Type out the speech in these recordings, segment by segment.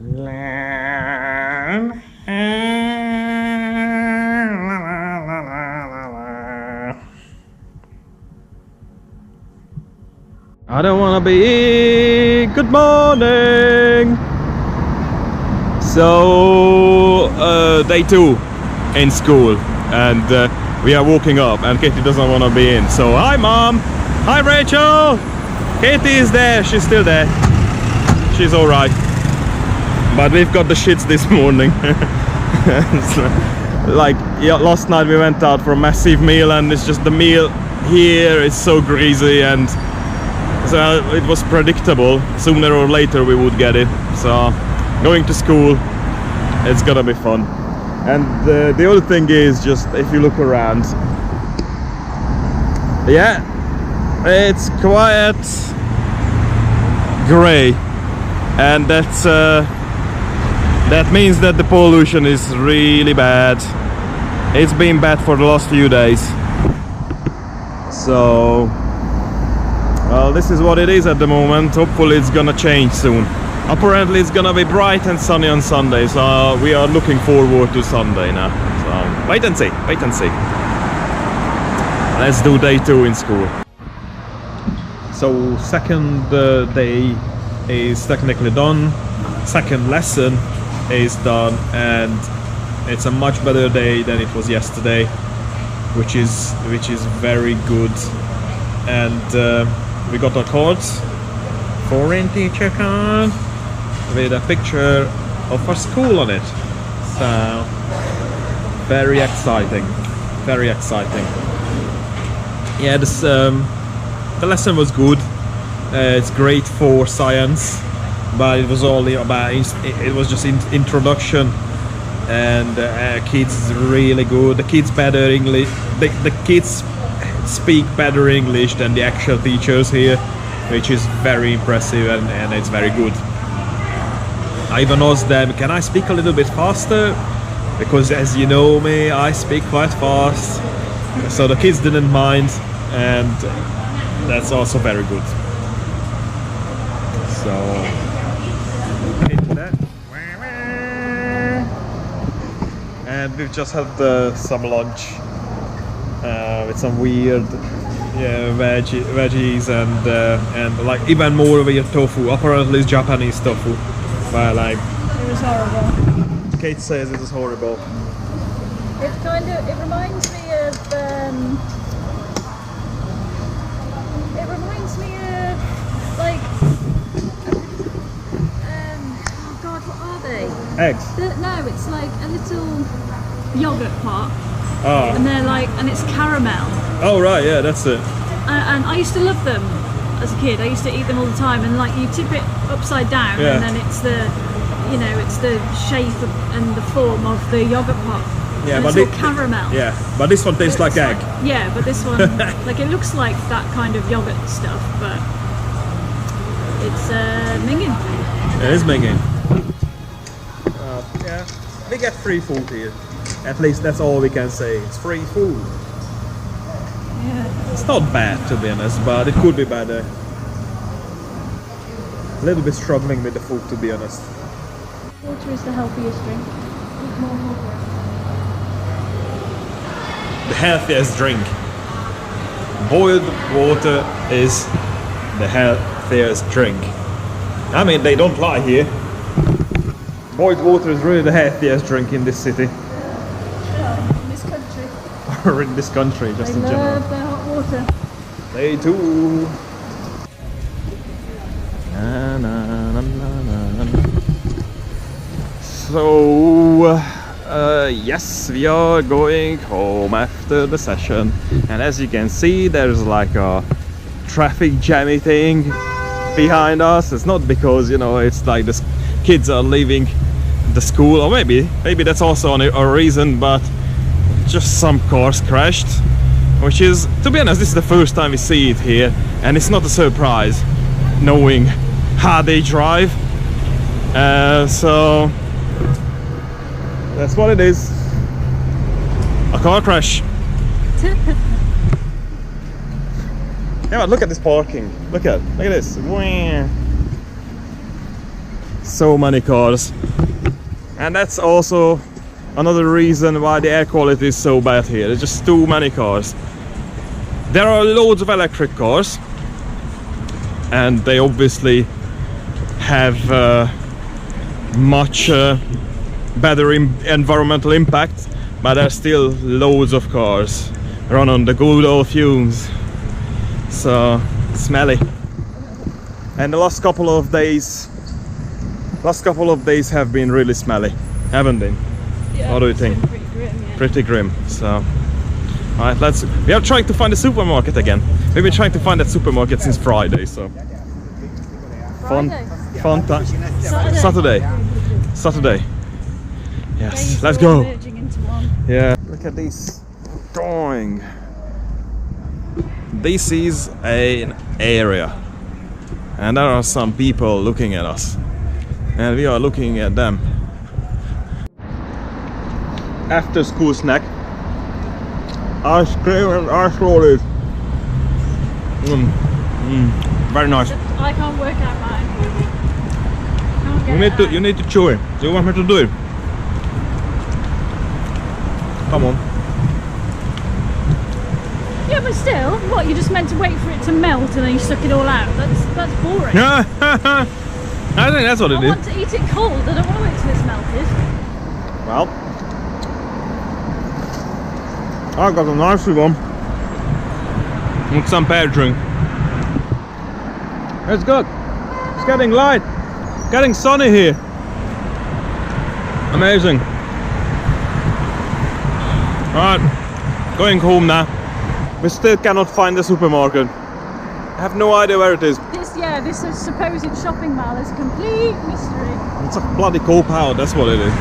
I don't wanna be. Good morning. So day 2 in school, and we are walking up, and Katie doesn't want to be in. So hi mom, hi Rachel. Katie is there. She's still there. She's all right. But we've got the shits this morning. Like, yeah, last night we went out for a massive meal, and it's just the meal here is so greasy, and so it was predictable. Sooner or later we would get it. So going to school, it's gonna be fun. And the other thing is, just if you look around, yeah, it's quite grey, and that means that the pollution is really bad. It's been bad for the last few days. So, well, this is what it is at the moment. Hopefully it's gonna change soon. Apparently it's gonna be bright and sunny on Sunday, so we are looking forward to Sunday now. So wait and see, wait and see. Let's do day 2 in school. So second day is technically done. Second lesson is done, and it's a much better day than it was yesterday, which is very good. And we got our cards, foreign teacher card, with a picture of our school on it. So very exciting, very exciting. Yeah, this the lesson was good. It's great for science, but it was only about it was just introduction, and kids really good. The kids better English. The kids speak better English than the actual teachers here, which is very impressive, and it's very good. I even asked them, can I speak a little bit faster? Because as you know me, I speak quite fast. So the kids didn't mind, and that's also very good. So into that. And we've just had some lunch with some weird veggies and like even more weird tofu. Apparently it's Japanese tofu. But like, it was horrible. Kate says it is horrible. It reminds me of like oh god, what are they? Eggs? No, it's like a little yogurt pot. Oh. And they're like, and it's caramel. Oh right, yeah, that's it. And I used to love them as a kid. I used to eat them all the time, and like you tip it upside down, yeah. And then it's the shape and the form of the yogurt pot. Yeah, and but it's all caramel. Yeah, but this one tastes like egg. Yeah, but this one, like it looks like that kind of yogurt stuff, but it's minging. It is minging. Yeah, we get free food here. At least that's all we can say. It's free food. Yeah. It's not bad, to be honest, but it could be better. A little bit struggling with the food, to be honest. Water is the healthiest drink. Eat more water. The healthiest drink. Boiled water is the healthiest drink. I mean, they don't lie here. Boiled water is really the healthiest drink in this city. Yeah, in this country. Or in this country, just in They general. love their hot water. They do. Na, na, na, na, na. So, yes, we are going home after the session, and as you can see, there's like a traffic jammy thing behind us. It's not because, you know, it's like the kids are leaving the school, or maybe that's also a reason, but just some cars crashed, which is, to be honest, this is the first time we see it here, and it's not a surprise knowing how they drive. So that's what it is. A car crash. Yeah, but look at this parking. Look at this. So many cars. And that's also another reason why the air quality is so bad here. There's just too many cars. There are loads of electric cars, and they obviously have much better environmental impact, but there's still loads of cars run on the good old fumes, so smelly. And the last couple of days have been really smelly, haven't they? Yeah, What do you it's think? been pretty grim, yeah. Pretty grim. So, alright, we are trying to find a supermarket again. We've been trying to find that supermarket since Friday, so Friday? fun time. Saturday. Yes, Days let's all go. merging into one. Yeah. Look at this drawing. This is an area, and there are some people looking at us, and we are looking at them. After school snack, ice cream and ice rolls. Very nice. I can't work out mine. Can't get it out. You need to chew it. Do you want me to do it? Come on. Yeah, but still, what, you just meant to wait for it to melt and then you suck it all out? That's boring. I think that's what it I is. want to eat it cold, I don't want to wait till it's melted. Well, I got a nice one with some pear drink. It's good. It's getting light, getting sunny here. Amazing. Alright, going home now. We still cannot find the supermarket. I have no idea where it is. This supposed shopping mall is a complete mystery. It's a bloody cope out, that's what it is.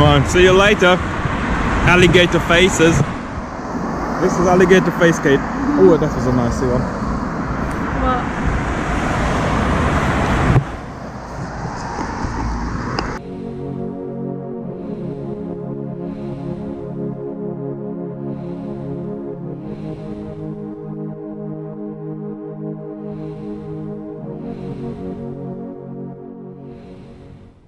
Right, see you later. Alligator faces. This is alligator face, Kate. Oh, that was a nice one. What?